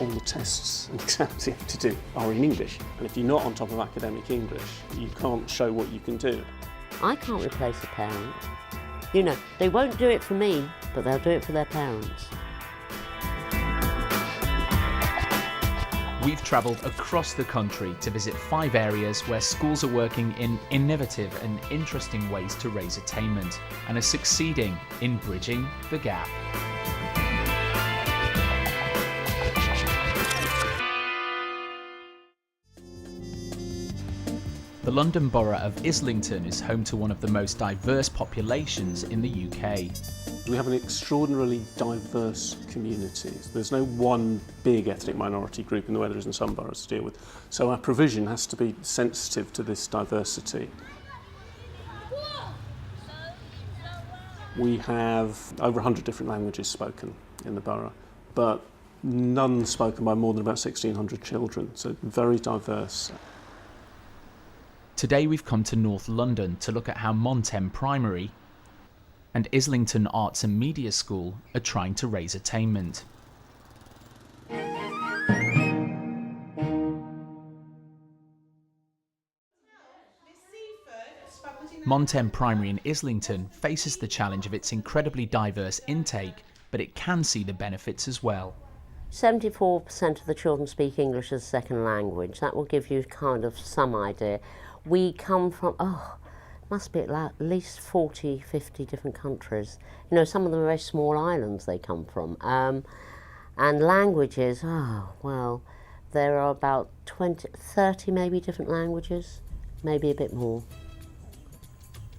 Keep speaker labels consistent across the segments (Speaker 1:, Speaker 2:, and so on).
Speaker 1: all the tests and exams you have to do are in English. And if you're not on top of academic English, you can't show what you can do.
Speaker 2: I can't replace a parent. You know, they won't do it for me, but they'll do it for their parents.
Speaker 3: We've travelled across the country to visit 5 areas where schools are working in innovative and interesting ways to raise attainment and are succeeding in bridging the gap. The London Borough of Islington is home to one of the most diverse populations in the UK.
Speaker 1: We have an extraordinarily diverse community. There's no one big ethnic minority group in the way there is in some boroughs to deal with. So our provision has to be sensitive to this diversity. We have over 100 different languages spoken in the borough, but none spoken by more than about 1,600 children, so very diverse.
Speaker 3: Today we've come to North London to look at how Montem Primary and Islington Arts and Media School are trying to raise attainment. Montem Primary in Islington faces the challenge of its incredibly diverse intake, but it can see the benefits as well.
Speaker 2: 74% of the children speak English as a second language. That will give you kind of some idea. We come from, must be at least 40, 50 different countries. You know, some of them are very small islands they come from. And languages, well, there are about 20, 30 maybe different languages, maybe a bit more.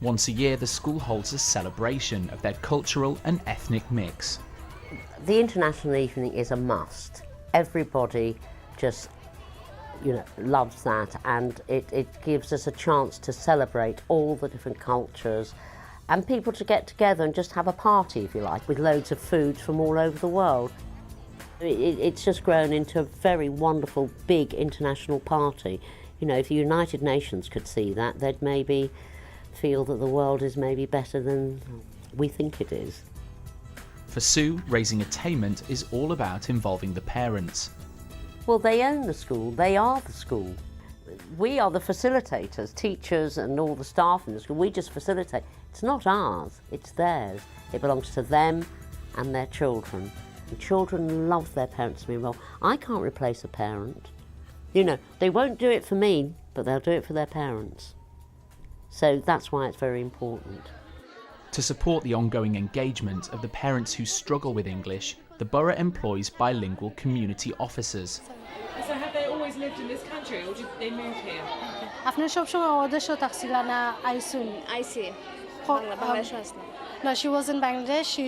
Speaker 3: Once a year, the school holds a celebration of their cultural and ethnic mix.
Speaker 2: The International Evening is a must. Everybody just, you know, loves that, and it gives us a chance to celebrate all the different cultures and people to get together and just have a party, if you like, with loads of food from all over the world. It's just grown into a very wonderful, big international party. You know, if the United Nations could see that, they'd maybe feel that the world is maybe better than we think it is.
Speaker 3: For Sue, raising attainment is all about involving the parents.
Speaker 2: Well, they own the school, they are the school. We are the facilitators, teachers and all the staff in the school. We just facilitate. It's not ours, it's theirs. It belongs to them and their children. And children love their parents to be involved. I can't replace a parent. You know, they won't do it for me, but they'll do it for their parents. So that's why it's very important.
Speaker 3: To support the ongoing engagement of the parents who struggle with English, the borough employs bilingual community officers.
Speaker 4: So have they always lived in this country, or did they move here?
Speaker 5: আপনার সব সময় ওদের সাথে থাকছিলা না আইসুন
Speaker 6: আইসি বাংলাদেশ আসলো
Speaker 5: No, she was in Bangladesh. She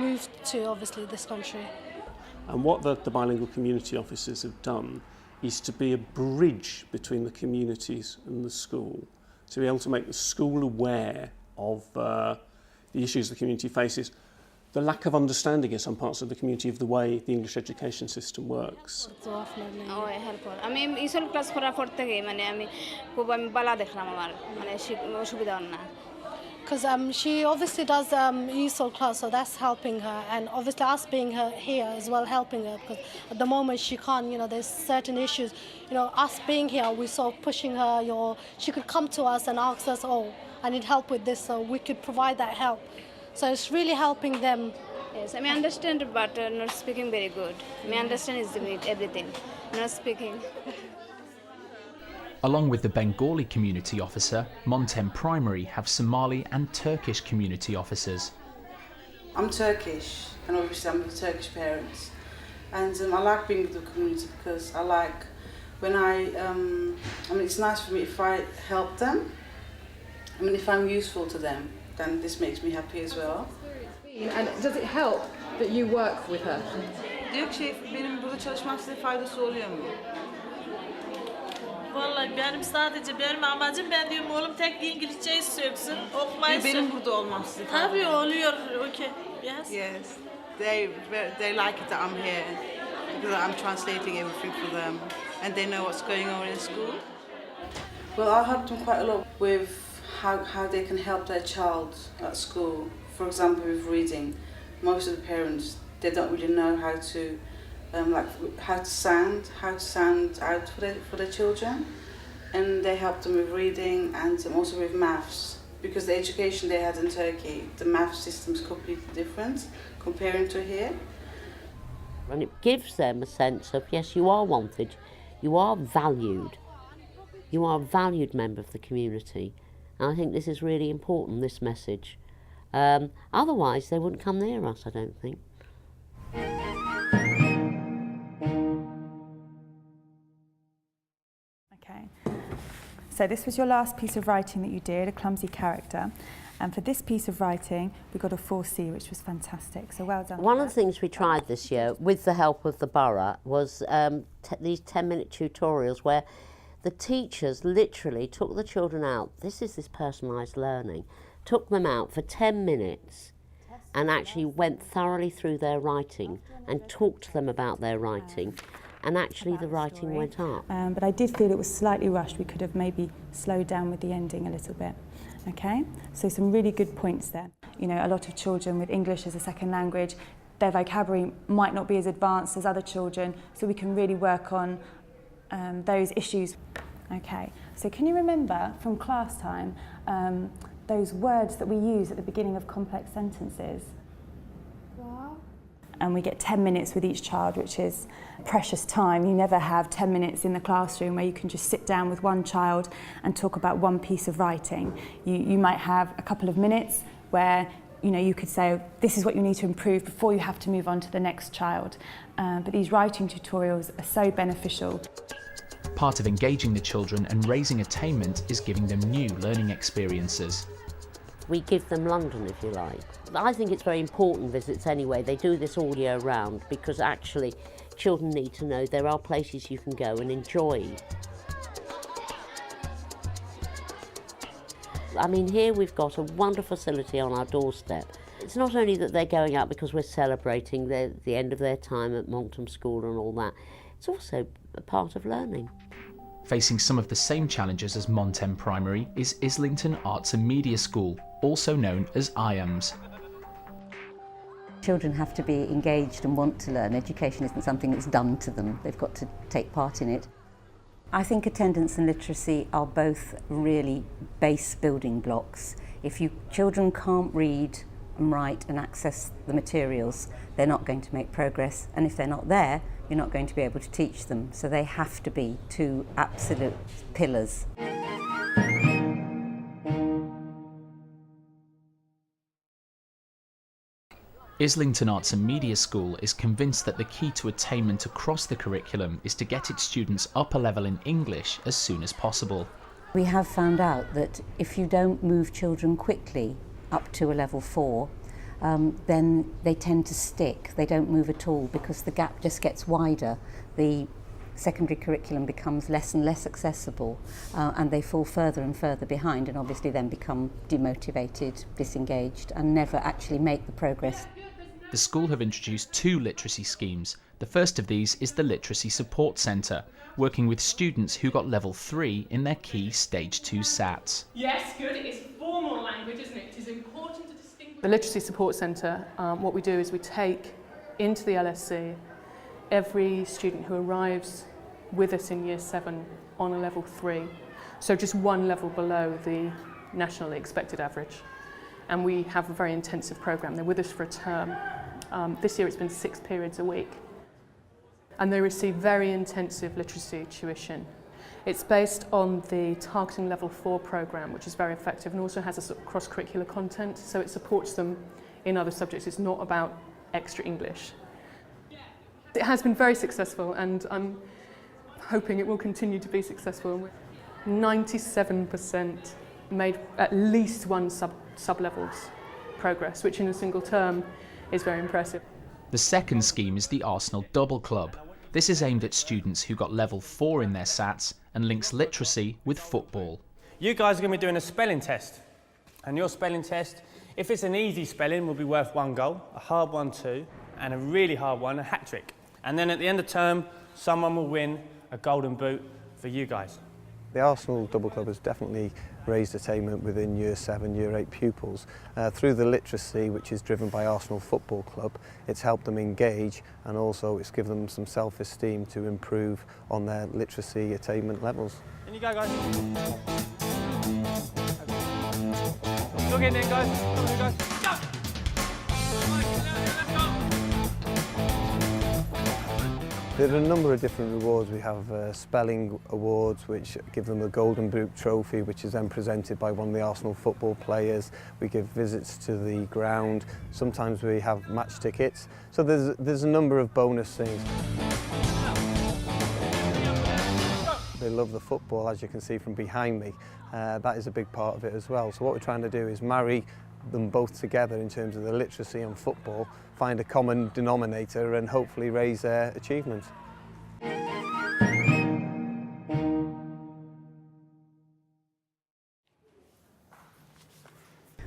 Speaker 5: moved to obviously this country.
Speaker 1: And what the bilingual community officers have done is to be a bridge between the communities and the school, to be able to make the school aware of the issues the community faces, the lack of understanding in some parts of the community of the way the English education system works.
Speaker 6: আমি isle class করার পর থেকে মানে আমি খুব বালা দেখলাম আমার মানে অসুবিধা না
Speaker 5: Because she obviously does ESOL class, so that's helping her, and obviously us being here as well helping her, because at the moment she can't, you know, there's certain issues, you know, us being here, we sort of pushing her, she could come to us and ask us, oh, I need help with this, so we could provide that help. So it's really helping them.
Speaker 6: Yes, I mean, understand, but not speaking very good. I mean, understand is everything, not speaking.
Speaker 3: Along with the Bengali community officer, Montem Primary have Somali and Turkish community officers.
Speaker 7: I'm Turkish, and obviously I'm with Turkish parents, and I like being with the community because I like when I mean, it's nice for me if I help them. I mean, if I'm useful to them, then this makes me happy as well.
Speaker 4: And does it help that you work with her?
Speaker 7: Diyor ki benim burada çalışmam size faydası oluyor mu?
Speaker 8: Vallahi benim amacım ben diyorum oğlum tek İngilizceyi söksün, okumayı söksün.
Speaker 7: Benim burada olmam size faydası.
Speaker 8: Tabii oluyor, okay. Yes.
Speaker 7: Yes, they like it that I'm here because I'm translating everything for them, and they know what's going on in school. Well, I helped them quite a lot with how they can help their child at school. For example, with reading, most of the parents, they don't really know how to like how to sound out for the children, and they helped them with reading and also with maths, because the education they had in Turkey, the math system is completely different comparing to here.
Speaker 2: And it gives them a sense of, yes, you are wanted, you are valued, you are a valued member of the community. And I think this is really important, this message. Otherwise, they wouldn't come near us, I don't think.
Speaker 9: Okay, so this was your last piece of writing that you did, a clumsy character. And for this piece of writing, we got a 4C, which was fantastic. So well done.
Speaker 2: One of the things we tried this year, with the help of the borough, was these 10-minute tutorials where the teachers literally took the children out. This is this personalised learning. Took them out for 10 minutes and actually went thoroughly through their writing and talked to them about their writing. And actually the writing went up.
Speaker 9: But I did feel it was slightly rushed. We could have maybe slowed down with the ending a little bit. Okay, so some really good points there. You know, a lot of children with English as a second language, their vocabulary might not be as advanced as other children, so we can really work on those issues. Okay, so can you remember from class time those words that we use at the beginning of complex sentences? And we get 10 minutes with each child, which is precious time. You never have 10 minutes in the classroom where you can just sit down with one child and talk about one piece of writing. You might have a couple of minutes where you could say, this is what you need to improve before you have to move on to the next child. But these writing tutorials are so beneficial.
Speaker 3: Part of engaging the children and raising attainment is giving them new learning experiences.
Speaker 2: We give them London, if you like. I think it's very important visits anyway. They do this all year round because actually children need to know there are places you can go and enjoy. I mean, here we've got a wonderful facility on our doorstep. It's not only that they're going out because we're celebrating the end of their time at Monkton School and all that, it's also a part of learning.
Speaker 3: Facing some of the same challenges as Montem Primary is Islington Arts and Media School, also known as IAMS.
Speaker 10: Children have to be engaged and want to learn. Education isn't something that's done to them. They've got to take part in it. I think attendance and literacy are both really base building blocks. If children can't read and write and access the materials, they're not going to make progress. And if they're not there, you're not going to be able to teach them. So they have to be two absolute pillars.
Speaker 3: Islington Arts and Media School is convinced that the key to attainment across the curriculum is to get its students up a level in English as soon as possible.
Speaker 10: We have found out that if you don't move children quickly up to a level 4, then they tend to stick. They don't move at all because the gap just gets wider. The secondary curriculum becomes less and less accessible and they fall further and further behind and obviously then become demotivated, disengaged and never actually make the progress.
Speaker 3: The school have introduced 2 literacy schemes. The first of these is the Literacy Support Centre, working with students who got level 3 in their key Stage 2 SATs.
Speaker 11: Yes, good. It is formal language, isn't it? It is important to distinguish.
Speaker 4: The Literacy Support Centre, what we do is we take into the LSC every student who arrives with us in Year 7 on a level 3, so just one level below the nationally expected average. And we have a very intensive programme. They're with us for a term. This year it's been 6 periods a week. And they receive very intensive literacy tuition. It's based on the Targeting Level 4 programme, which is very effective and also has a sort of cross-curricular content, so it supports them in other subjects. It's not about extra English. It has been very successful and I'm hoping it will continue to be successful. 97% made at least one sub-levels progress, which in a single term is very impressive.
Speaker 3: The second scheme is the Arsenal Double Club. This is aimed at students who got level 4 in their SATs and links literacy with football.
Speaker 12: You guys are going to be doing a spelling test. And your spelling test, if it's an easy spelling, will be worth 1 goal, a hard one 2, and a really hard one, a hat-trick. And then at the end of term, someone will win a golden boot for you guys.
Speaker 13: The Arsenal Double Club has definitely raised attainment within Year 7, Year 8 pupils. Through the literacy, which is driven by Arsenal Football Club, it's helped them engage, and also it's given them some self-esteem to improve on their literacy attainment levels.
Speaker 12: In you go, guys. Look in then, guys. Come on, guys. Go!
Speaker 13: There are a number of different rewards. We have spelling awards which give them a Golden Boot trophy, which is then presented by one of the Arsenal football players. We give visits to the ground. Sometimes we have match tickets. So there's a number of bonus things. They love the football, as you can see from behind me. That is a big part of it as well. So what we're trying to do is marry them both together in terms of the literacy and football, find a common denominator and hopefully raise their achievements.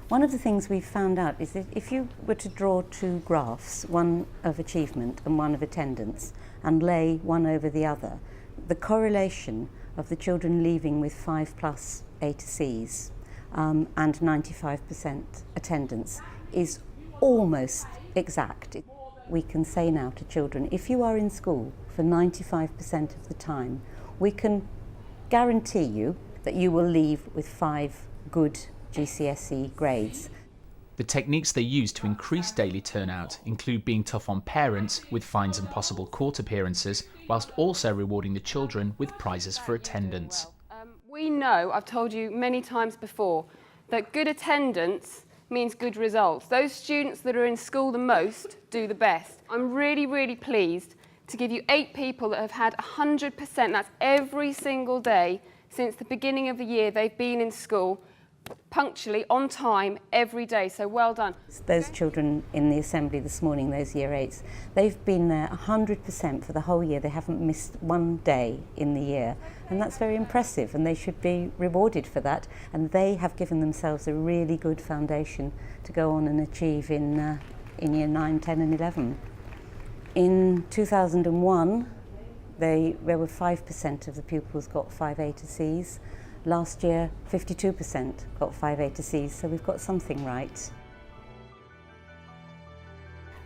Speaker 10: One of the things we've found out is that if you were to draw two graphs, one of achievement and one of attendance, and lay one over the other, the correlation of the children leaving with 5+ A to C's and 95% attendance is almost exact. We can say now to children, if you are in school for 95% of the time, we can guarantee you that you will leave with 5 good GCSE grades.
Speaker 3: The techniques they use to increase daily turnout include being tough on parents with fines and possible court appearances, whilst also rewarding the children with prizes for attendance.
Speaker 14: We know, I've told you many times before, that good attendance means good results. Those students that are in school the most do the best. I'm really, really pleased to give you 8 people that have had 100%, that's every single day since the beginning of the year they've been in school, punctually, on time, every day, so well done.
Speaker 10: Those children in the assembly this morning, those Year 8s, they've been there 100% for the whole year. They haven't missed one day in the year, and that's very impressive, and they should be rewarded for that, and they have given themselves a really good foundation to go on and achieve in Year 9, 10 and 11. In 2001, there were 5% of the pupils got 5 A to C's. Last year, 52% got 5 A to C's, so we've got something right.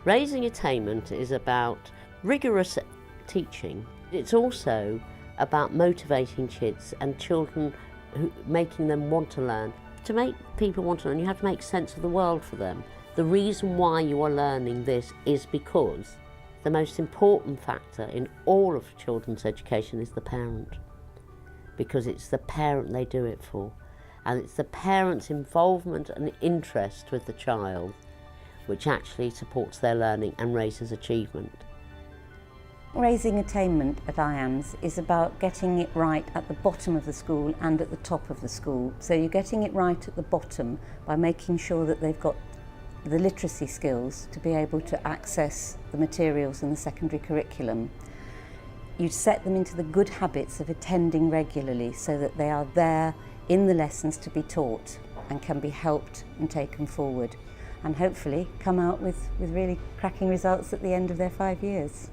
Speaker 2: Raising attainment is about rigorous teaching. It's also about motivating kids and children, making them want to learn. To make people want to learn, you have to make sense of the world for them. The reason why you are learning this is because the most important factor in all of children's education is the parent. Because it's the parent they do it for, and it's the parent's involvement and interest with the child which actually supports their learning and raises achievement.
Speaker 10: Raising attainment at IAMS is about getting it right at the bottom of the school and at the top of the school. So you're getting it right at the bottom by making sure that they've got the literacy skills to be able to access the materials in the secondary curriculum. You set them into the good habits of attending regularly so that they are there in the lessons to be taught and can be helped and taken forward, and hopefully come out with really cracking results at the end of their 5 years.